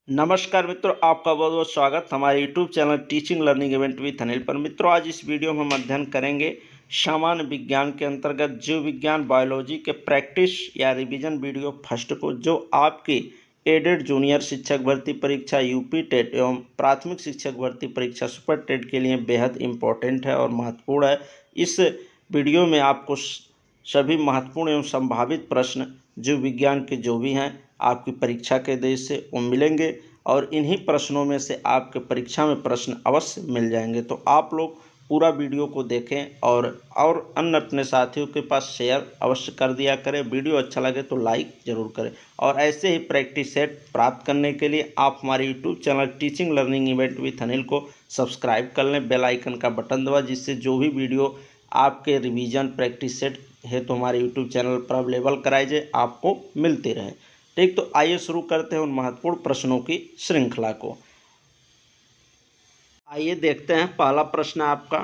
नमस्कार मित्रों, आपका बहुत बहुत स्वागत हमारे YouTube channel teaching learning event with Anil पर। मित्रों, आज इस वीडियो में हम अध्ययन करेंगे सामान्य विज्ञान के अंतर्गत जीव विज्ञान बायोलॉजी के प्रैक्टिस या रिवीजन वीडियो फर्स्ट को, जो आपकी एडेड जूनियर शिक्षक भर्ती परीक्षा यूपी टेट एवं प्राथमिक शिक्षक भर्ती परीक्षा सुपर टेट के लिए बेहद इम्पोर्टेंट है और महत्वपूर्ण है। इस वीडियो में आपको सभी महत्वपूर्ण एवं संभावित प्रश्न जीव विज्ञान के जो भी हैं आपकी परीक्षा के उद्देश्य से वो मिलेंगे और इन्हीं प्रश्नों में से आपके परीक्षा में प्रश्न अवश्य मिल जाएंगे। तो आप लोग पूरा वीडियो को देखें और अन्य अपने साथियों के पास शेयर अवश्य कर दिया करें। वीडियो अच्छा लगे तो लाइक ज़रूर करें और ऐसे ही प्रैक्टिस सेट प्राप्त करने के लिए आप हमारे YouTube channel teaching learning event with Anil को सब्सक्राइब कर लें, बेल आइकन का बटन दबा, जिससे जो भी वीडियो आपके रिवीजन प्रैक्टिस सेट है तो हमारे यूट्यूब चैनल पर अवेलेबल कराए जाए, आपको मिलते रहे। ठीक, तो आइए शुरू करते हैं उन महत्वपूर्ण प्रश्नों की श्रृंखला को। आइए देखते हैं पहला प्रश्न आपका,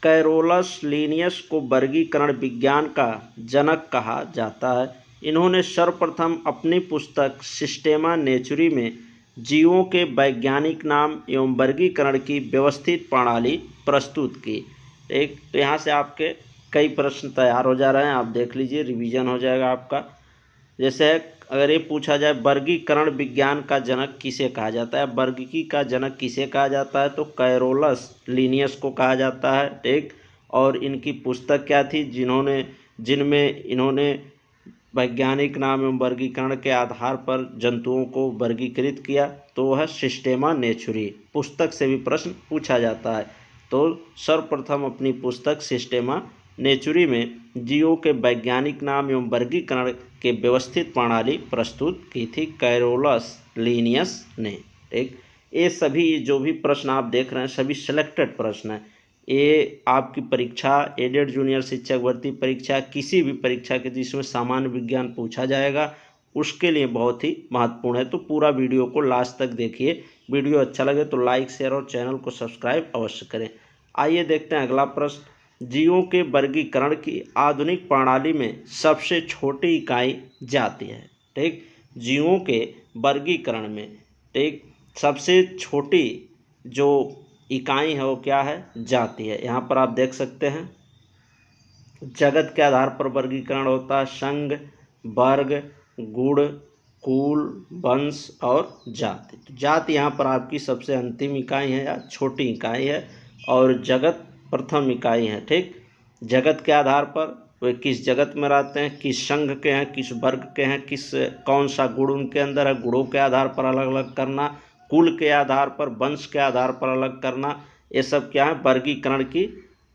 कैरोलस लिनियस को वर्गीकरण विज्ञान का जनक कहा जाता है। इन्होंने सर्वप्रथम अपनी पुस्तक सिस्टेमा नेचुरी में जीवों के वैज्ञानिक नाम एवं वर्गीकरण की व्यवस्थित प्रणाली प्रस्तुत की। एक तो यहाँ से आपके कई प्रश्न तैयार हो जा रहे हैं, आप देख लीजिए, रिवीजन हो जाएगा आपका। जैसे अगर ये पूछा जाए वर्गीकरण विज्ञान का जनक किसे कहा जाता है, वर्गीकी का जनक किसे कहा जाता है, तो कैरोलस लिनियस को कहा जाता है। ठीक, और इनकी पुस्तक क्या थी जिनमें इन्होंने वैज्ञानिक नाम एवं वर्गीकरण के आधार पर जंतुओं को वर्गीकृत किया, तो वह सिस्टेमा नेचुरी पुस्तक से भी प्रश्न पूछा जाता है। तो सर्वप्रथम अपनी पुस्तक सिस्टेमा नेचुरी में जीवों के वैज्ञानिक नाम एवं वर्गीकरण के व्यवस्थित प्रणाली प्रस्तुत की थी कैरोलस लिनियस ने। ठीक, ये सभी जो भी प्रश्न आप देख रहे हैं सभी सिलेक्टेड प्रश्न हैं। ये आपकी परीक्षा एडेड जूनियर शिक्षक भर्ती परीक्षा, किसी भी परीक्षा के जिसमें सामान्य विज्ञान पूछा जाएगा उसके लिए बहुत ही महत्वपूर्ण है। तो पूरा वीडियो को लास्ट तक देखिए। वीडियो अच्छा लगे तो लाइक, शेयर और चैनल को सब्सक्राइब अवश्य करें। आइए देखते हैं अगला प्रश्न, जीवों के वर्गीकरण की आधुनिक प्रणाली में सबसे छोटी इकाई जाति है। ठीक, जीवों के वर्गीकरण में ठीक सबसे छोटी जो इकाई है वो क्या है, जाति है। यहाँ पर आप देख सकते हैं जगत के आधार पर वर्गीकरण होता है, संघ, वर्ग, गुण, कुल, वंश और जाति। तो जाति यहाँ पर आपकी सबसे अंतिम इकाई है या छोटी इकाई है और जगत प्रथम इकाई है। ठीक, जगत के आधार पर वे किस जगत में रहते हैं, किस संघ के हैं, किस वर्ग के हैं, कौन सा गुण उनके अंदर है, गुणों के आधार पर अलग अलग करना, कुल के आधार पर, वंश के आधार पर अलग करना, ये सब क्या है, वर्गीकरण की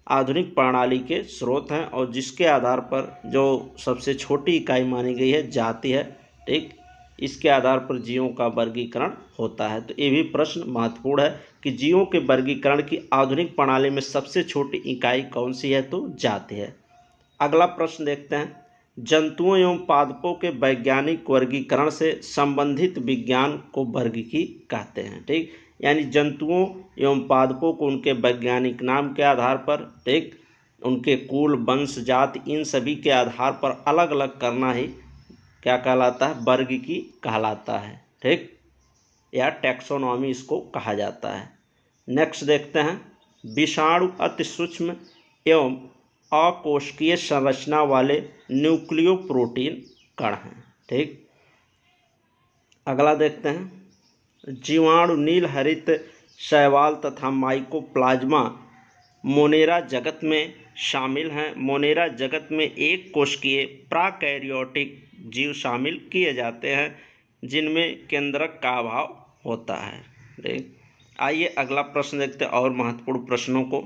आधुनिक प्रणाली के स्रोत हैं और जिसके आधार पर जो सबसे छोटी इकाई मानी गई है जाति है। ठीक, इसके आधार पर जीवों का वर्गीकरण होता है। तो ये भी प्रश्न महत्वपूर्ण है कि जीवों के वर्गीकरण की आधुनिक प्रणाली में सबसे छोटी इकाई कौन सी है, तो जाति है। अगला प्रश्न देखते हैं, जंतुओं एवं पादपों के वैज्ञानिक वर्गीकरण से संबंधित विज्ञान को वर्गीकी कहते हैं। ठीक, यानी जंतुओं एवं पादपों को उनके वैज्ञानिक नाम के आधार पर, ठीक, उनके कुल, वंश, जाति, इन सभी के आधार पर अलग अलग करना ही क्या कहलाता है, वर्गीकी कहलाता है। ठीक, या टैक्सोनॉमी इसको कहा जाता है। नेक्स्ट देखते हैं, विषाणु अति सूक्ष्म एवं अकोशिकीय संरचना वाले न्यूक्लियो प्रोटीन कण हैं। ठीक, अगला देखते हैं, जीवाणु नील हरित शैवाल तथा माइकोप्लाज्मा मोनेरा जगत में शामिल हैं। मोनेरा जगत में एक कोशिकीय प्राकैरियोटिक जीव शामिल किए जाते हैं जिनमें केंद्रक का अभाव होता है। ठीक, आइए अगला प्रश्न देखते हैं और महत्वपूर्ण प्रश्नों को।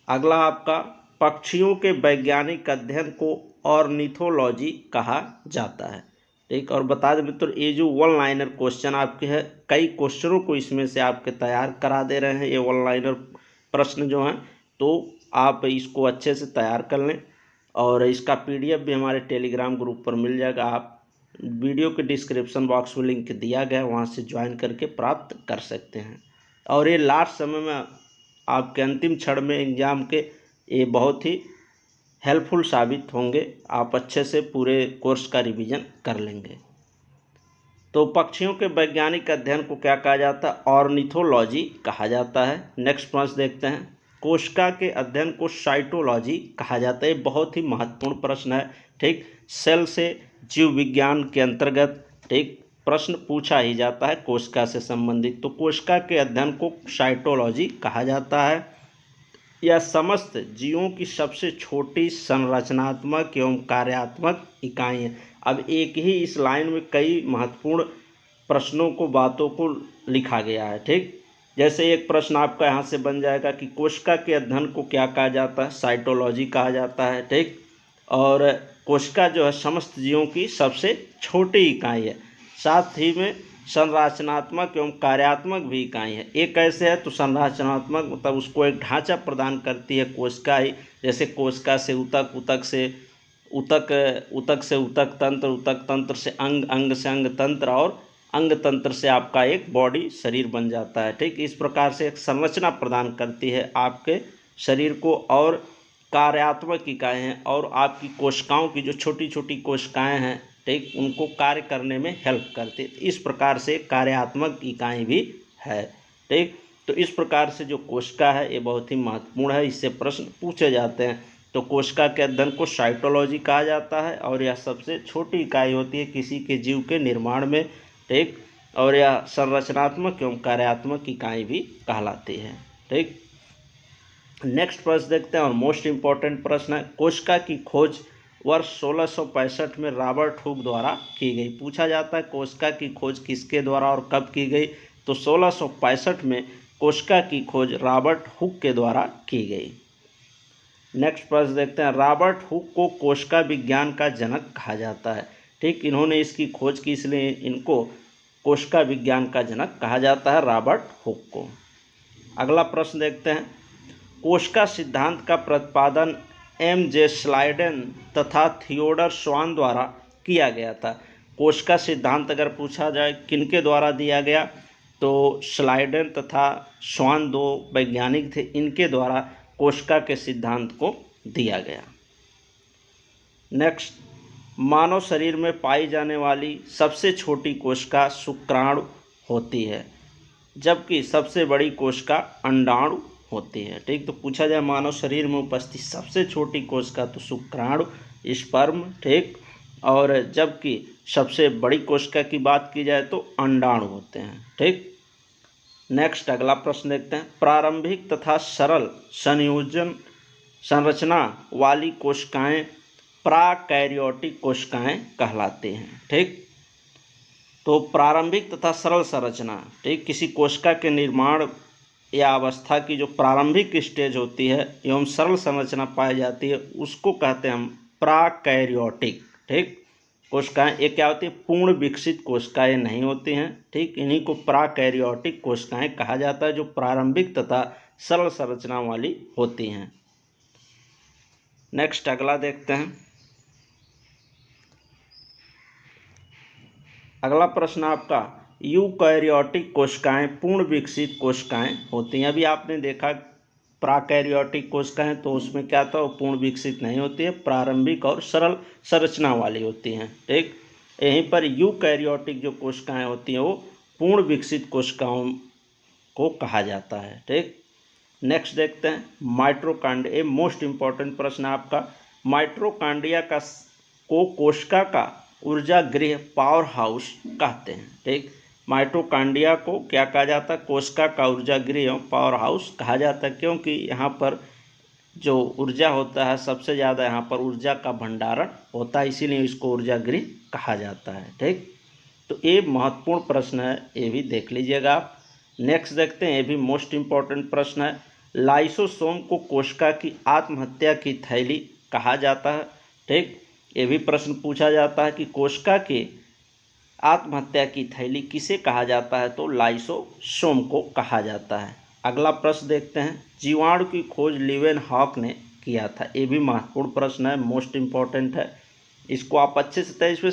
अगला आपका, पक्षियों के वैज्ञानिक अध्ययन को ऑर्निथोलॉजी कहा जाता है। ठीक, और बता दें मित्रों, ये जो वन लाइनर क्वेश्चन आपके है, कई क्वेश्चनों को इसमें से आपके तैयार करा दे रहे हैं ये वन लाइनर प्रश्न जो हैं, तो आप इसको अच्छे से तैयार कर लें और इसका PDF भी हमारे टेलीग्राम ग्रुप पर मिल जाएगा। आप वीडियो के डिस्क्रिप्शन बॉक्स में लिंक दिया गया है, वहाँ से ज्वाइन करके प्राप्त कर सकते हैं। और ये लास्ट समय में आपके अंतिम क्षण में एग्जाम के ये बहुत ही हेल्पफुल साबित होंगे। आप अच्छे से पूरे कोर्स का रिवीजन कर लेंगे। तो पक्षियों के वैज्ञानिक अध्ययन को क्या कहा जाता है? ऑर्निथोलॉजी कहा जाता है। नेक्स्ट प्रश्न देखते हैं, कोशिका के अध्ययन को साइटोलॉजी कहा जाता है। बहुत ही महत्वपूर्ण प्रश्न है। ठीक, सेल से जीव विज्ञान के अंतर्गत ठीक प्रश्न पूछा ही जाता है कोशिका से संबंधित। तो कोशिका के अध्ययन को साइटोलॉजी कहा जाता है। यह समस्त जीवों की सबसे छोटी संरचनात्मक एवं कार्यात्मक इकाई है। अब एक ही इस लाइन में कई महत्वपूर्ण प्रश्नों को, बातों को लिखा गया है। ठीक, जैसे एक प्रश्न आपका यहाँ से बन जाएगा कि कोशिका के अध्ययन को क्या कहा जाता है? साइटोलॉजी कहा जाता है। ठीक, और कोशिका जो है समस्त जीवों की सबसे छोटी इकाई है, साथ ही में संरचनात्मक एवं कार्यात्मक भी इकाई है। एक कैसे है? तो संरचनात्मक मतलब उसको एक ढांचा प्रदान करती है कोशिका ही। जैसे कोशिका से ऊतक, ऊतक से ऊतक, ऊतक से ऊतक तंत्र, ऊतक तंत्र से अंग, अंग से अंग तंत्र और अंग तंत्र से आपका एक बॉडी, शरीर बन जाता है। ठीक, इस प्रकार से एक संरचना प्रदान करती है आपके शरीर को। और कार्यात्मक इकाई हैं, और आपकी कोशिकाओं की जो छोटी छोटी कोशिकाएं हैं ठीक, उनको कार्य करने में हेल्प करते। इस प्रकार से कार्यात्मक इकाई भी है। ठीक, तो इस प्रकार से जो कोशिका है ये बहुत ही महत्वपूर्ण है, इससे प्रश्न पूछे जाते हैं। तो कोशिका के अध्ययन को साइटोलॉजी कहा जाता है, और यह सबसे छोटी इकाई होती है किसी के जीव के निर्माण में। ठीक, और यह संरचनात्मक एवं कार्यात्मक इकाई भी कहलाती है। ठीक, नेक्स्ट प्रश्न देखते हैं, और मोस्ट इम्पॉर्टेंट प्रश्न है, कोशिका की खोज वर्ष 1665 में रॉबर्ट हुक द्वारा की गई। पूछा जाता है कोशिका की खोज किसके द्वारा और कब की गई? तो 1665 में कोशिका की खोज रॉबर्ट हुक के द्वारा की गई। नेक्स्ट प्रश्न देखते हैं, रॉबर्ट हुक को कोशिका विज्ञान का जनक कहा जाता है। ठीक, इन्होंने इसकी खोज की, इसलिए इनको कोशिका विज्ञान का जनक कहा जाता है, रॉबर्ट हुक को। अगला प्रश्न देखते हैं, कोशिका सिद्धांत का प्रतिपादन एम.जे. स्लाइडेन तथा थियोडर स्वान द्वारा किया गया था। कोशिका सिद्धांत अगर पूछा जाए किनके द्वारा दिया गया, तो स्लाइडेन तथा स्वान दो वैज्ञानिक थे, इनके द्वारा कोशिका के सिद्धांत को दिया गया। नेक्स्ट, मानव शरीर में पाई जाने वाली सबसे छोटी कोशिका शुक्राणु होती है, जबकि सबसे बड़ी कोशिका अंडाणु होती है। ठीक, तो पूछा जाए मानव शरीर में उपस्थित सबसे छोटी कोशिका तो शुक्राणु, स्पर्म। ठीक, और जबकि सबसे बड़ी कोशिका की बात की जाए तो अंडाणु होते हैं। ठीक, नेक्स्ट अगला प्रश्न देखते हैं, प्रारंभिक तथा सरल संयोजन संरचना वाली कोशिकाएं प्राकैरियोटिक कोशिकाएं कहलाती हैं। ठीक, तो प्रारंभिक तथा सरल संरचना, ठीक, किसी कोशिका के निर्माण या अवस्था की जो प्रारंभिक स्टेज होती है एवं सरल संरचना पाई जाती है, उसको कहते हैं हम प्राकैरियोटिक। ठीक, कोशिकाएं ये क्या होती है? पूर्ण विकसित कोशिकाएं नहीं होती हैं। ठीक, इन्हीं को प्राकैरियोटिक कोशिकाएं कहा जाता है, जो प्रारंभिक तथा सरल संरचना वाली होती हैं। नेक्स्ट अगला देखते हैं, अगला प्रश्न आपका, यूकैरियोटिक कोशिकाएं पूर्ण विकसित कोशिकाएं होती हैं। अभी आपने देखा प्राकैरियोटिक कोशिकाएं, तो उसमें क्या था? वो पूर्ण विकसित नहीं होती है, प्रारंभिक और सरल संरचना वाली होती हैं। ठीक, यहीं पर यूकैरियोटिक जो कोशिकाएं होती हैं वो पूर्ण विकसित कोशिकाओं को कहा जाता है। ठीक, नेक्स्ट देखते हैं, माइटोकॉन्ड्रिया। मोस्ट इम्पॉर्टेंट प्रश्न आपका, माइटोकॉन्ड्रिया को कोशिका का ऊर्जा गृह, पावर हाउस कहते हैं। ठीक, माइटोकॉन्ड्रिया को क्या कहा जाता है? कोशिका का ऊर्जा गृह एवं पावर हाउस कहा जाता है, क्योंकि यहाँ पर जो ऊर्जा होता है सबसे ज़्यादा यहाँ पर ऊर्जा का भंडारण होता है, इसीलिए इसको ऊर्जा गृह कहा जाता है। ठीक, तो ये महत्वपूर्ण प्रश्न है, ये भी देख लीजिएगा आप। नेक्स्ट देखते हैं, ये भी मोस्ट इम्पॉर्टेंट प्रश्न है, लाइसोसोम को कोशिका की आत्महत्या की थैली कहा जाता है। ठीक, ये भी प्रश्न पूछा जाता है कि कोशिका की आत्महत्या की थैली किसे कहा जाता है? तो लाइसोसोम को कहा जाता है। अगला प्रश्न देखते हैं, जीवाणु की खोज लीवेनहॉक ने किया था। ये भी महत्वपूर्ण प्रश्न है, मोस्ट इम्पॉर्टेंट है। इसको आप अच्छे से इसमें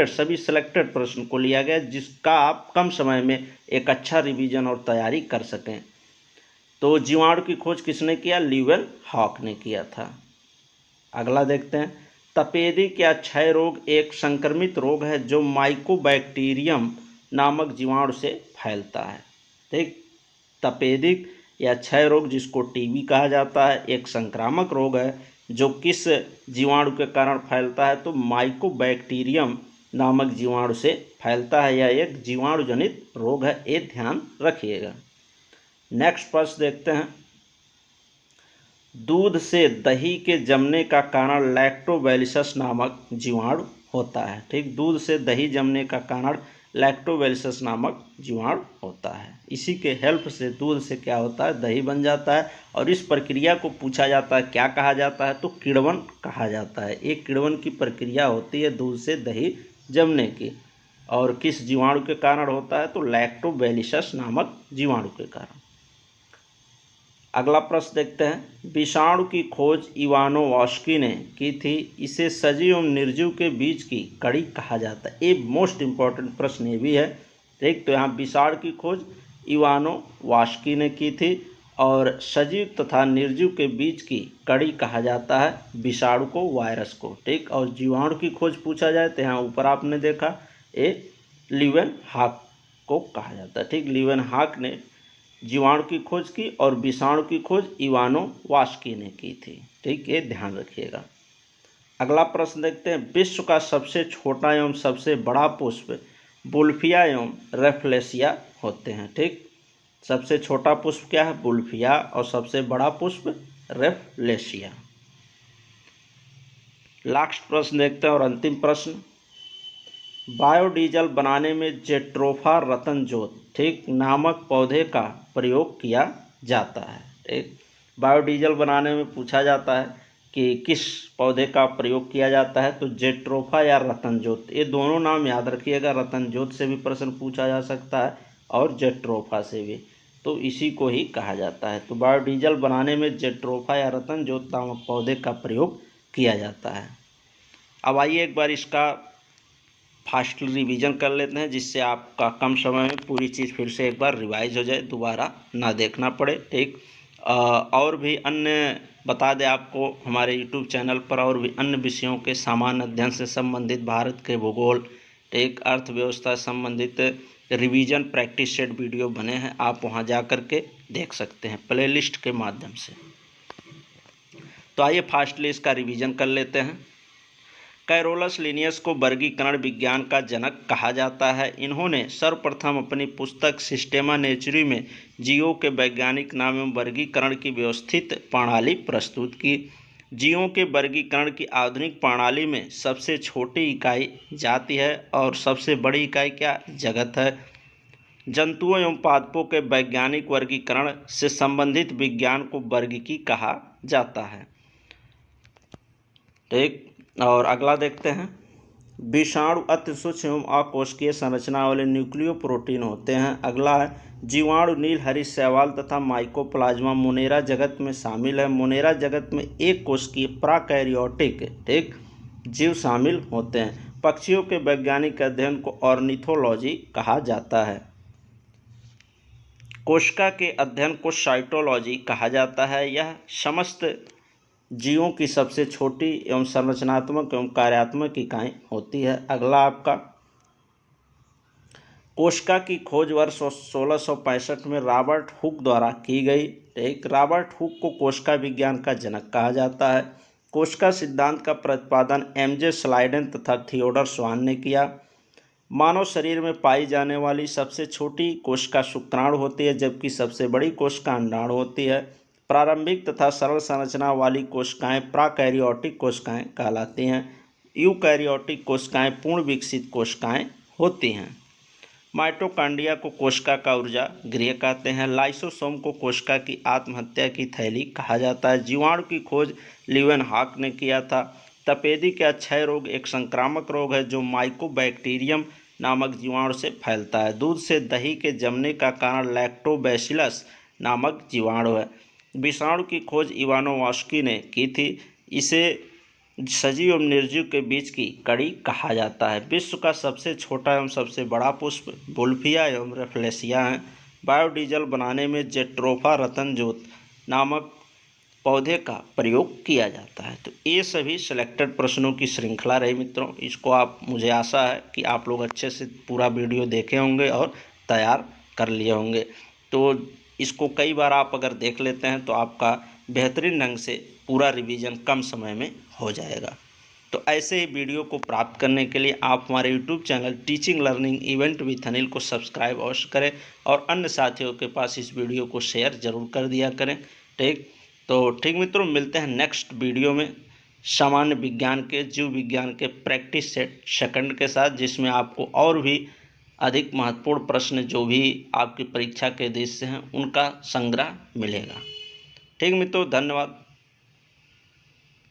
सभी सिलेक्टेड प्रश्न को लिया गया, जिसका आप कम समय में एक अच्छा रिवीजन और तैयारी कर सकें। तो जीवाणु की खोज किसने किया? लीवेनहॉक ने किया था। अगला देखते हैं, तपेदिक या क्षय रोग एक संक्रमित रोग है जो माइकोबैक्टीरियम नामक जीवाणु से फैलता है। ठीक, तपेदिक या क्षय रोग जिसको टीबी कहा जाता है एक संक्रामक रोग है जो किस जीवाणु के कारण फैलता है, तो माइकोबैक्टीरियम नामक जीवाणु से फैलता है। यह एक जीवाणु जनित रोग है, ये ध्यान रखिएगा। नेक्स्ट प्रश्न देखते हैं, दूध से दही के जमने का कारण लैक्टोबैसिलस नामक जीवाणु होता है। ठीक, दूध से दही जमने का कारण लैक्टोबैसिलस नामक जीवाणु होता है। इसी के हेल्प से दूध से क्या होता है, दही बन जाता है। और इस प्रक्रिया को पूछा जाता है क्या कहा जाता है, तो किण्वन कहा जाता है। एक किण्वन की प्रक्रिया होती है दूध से दही जमने की, और किस जीवाणु के कारण होता है, तो लैक्टोबैसिलस नामक जीवाणु के कारण। अगला प्रश्न देखते हैं, विषाणु की खोज इवानोवस्की ने की थी, इसे सजीव एवं निर्जीव के बीच की कड़ी कहा जाता है। ये मोस्ट इम्पॉर्टेंट प्रश्न ये भी है। ठीक, तो यहाँ विषाणु की खोज इवानोवस्की ने की थी और सजीव तथा निर्जीव के बीच की कड़ी कहा जाता है विषाणु को, वायरस को। ठीक, और जीवाणु की खोज पूछा जाए तो यहाँ ऊपर आपने देखा ये लीवेनहॉक को कहा जाता है। ठीक, लीवेनहॉक ने जीवाणु की खोज की और विषाणु की खोज इवानोवस्की ने की थी। ठीक, ये ध्यान रखिएगा। अगला प्रश्न देखते हैं, विश्व का सबसे छोटा एवं सबसे बड़ा पुष्प बुल्फिया एवं रेफ्लेसिया होते हैं। ठीक, सबसे छोटा पुष्प क्या है, बुल्फिया, और सबसे बड़ा पुष्प रेफ्लेसिया। लास्ट प्रश्न देखते हैं और अंतिम प्रश्न, बायोडीजल बनाने में जेट्रोफा रतनजोत ठीक नामक पौधे का प्रयोग किया जाता है। ठीक, बायोडीजल बनाने में पूछा जाता है कि किस पौधे का प्रयोग किया जाता है, तो जेट्रोफा या रतनजोत, ये दोनों नाम याद रखिएगा। रतनजोत से भी प्रश्न पूछा जा सकता है और जेट्रोफा से भी, तो इसी को ही कहा जाता है। तो बायोडीजल बनाने में जेट्रोफा या रतनजोत नामक पौधे का प्रयोग किया जाता है। अब आइए एक बार इसका फास्ट रिवीजन कर लेते हैं, जिससे आपका कम समय में पूरी चीज़ फिर से एक बार रिवाइज हो जाए, दोबारा ना देखना पड़े। ठीक, और भी अन्य बता दें आपको, हमारे यूट्यूब चैनल पर और भी अन्य विषयों के सामान्य अध्ययन से संबंधित, भारत के भूगोल, एक अर्थव्यवस्था संबंधित रिवीजन प्रैक्टिस सेट वीडियो बने हैं, आप वहां जा कर के देख सकते हैं प्लेलिस्ट के माध्यम से। तो आइए फास्टली इसका रिवीजन कर लेते हैं। कैरोलस लिनियस को वर्गीकरण विज्ञान का जनक कहा जाता है। इन्होंने सर्वप्रथम अपनी पुस्तक सिस्टेमा नेचुरी में जीवों के वैज्ञानिक नाम एवं वर्गीकरण की व्यवस्थित प्रणाली प्रस्तुत की। जीवों के वर्गीकरण की आधुनिक प्रणाली में सबसे छोटी इकाई जाति है और सबसे बड़ी इकाई क्या, जगत है। जंतुओं एवं पादपों के वैज्ञानिक वर्गीकरण से संबंधित विज्ञान को वर्गीकी कहा जाता है। ठीक, और अगला देखते हैं, विषाणु अति सूक्ष्म एवं अकोशिकीय संरचना वाले न्यूक्लियो प्रोटीन होते हैं। अगला है, जीवाणु नील हरी शैवाल तथा माइकोप्लाज्मा मोनेरा जगत में शामिल है। मोनेरा जगत में एक कोशिकीय प्रोकैरियोटिक ठीक जीव शामिल होते हैं। पक्षियों के वैज्ञानिक अध्ययन को ऑर्निथोलॉजी कहा जाता है। कोशिका के अध्ययन को साइटोलॉजी कहा जाता है। यह समस्त जीवों की सबसे छोटी एवं संरचनात्मक एवं कार्यात्मक इकाई होती है। अगला आपका, कोशिका की खोज वर्ष 1665 में रॉबर्ट हुक द्वारा की गई। एक रॉबर्ट हुक को कोशिका विज्ञान का जनक कहा जाता है। कोशिका सिद्धांत का प्रतिपादन एमजे स्लाइडेन तथा थियोडर स्वान ने किया। मानव शरीर में पाई जाने वाली सबसे छोटी कोशिका शुक्राणु होती है, जबकि सबसे बड़ी कोशिका अंडाणु होती है। प्रारंभिक तथा सरल संरचना वाली कोशिकाएं प्रोकैरियोटिक कोशिकाएं कहलाती हैं। यूकैरियोटिक कोशिकाएं पूर्ण विकसित कोशिकाएं होती हैं। माइटोकॉन्ड्रिया को कोशिका का ऊर्जा गृह कहते हैं। लाइसोसोम को कोशिका की आत्महत्या की थैली कहा जाता है। जीवाणु की खोज लीवेनहॉक ने किया था। तपेदिक या क्षय रोग एक संक्रामक रोग है जो माइकोबैक्टीरियम नामक जीवाणु से फैलता है। दूध से दही के जमने का कारण लैक्टोबैसिलस नामक जीवाणु है। विषाणु की खोज इवानोवस्की ने की थी। इसे सजीव एवं निर्जीव के बीच की कड़ी कहा जाता है। विश्व का सबसे छोटा एवं सबसे बड़ा पुष्प बुल्फिया एवं रेफ्लेसिया है। बायोडीजल बनाने में जेट्रोफा रतनजोत नामक पौधे का प्रयोग किया जाता है। तो ये सभी सिलेक्टेड प्रश्नों की श्रृंखला रही मित्रों। इसको आप, मुझे आशा है कि आप लोग अच्छे से पूरा वीडियो देखे होंगे और तैयार कर लिए होंगे। तो इसको कई बार आप अगर देख लेते हैं तो आपका बेहतरीन ढंग से पूरा रिवीजन कम समय में हो जाएगा। तो ऐसे ही वीडियो को प्राप्त करने के लिए आप हमारे YouTube channel teaching learning event with Anil को सब्सक्राइब अवश्य करें और अन्य साथियों के पास इस वीडियो को शेयर जरूर कर दिया करें। ठीक मित्रों, मिलते हैं नेक्स्ट वीडियो में सामान्य विज्ञान के, जीव विज्ञान के प्रैक्टिस सेट सेकंड के साथ, जिसमें आपको और भी अधिक महत्वपूर्ण प्रश्न जो भी आपकी परीक्षा के उद्देश्य हैं उनका संग्रह मिलेगा। ठीक मित्रों, धन्यवाद।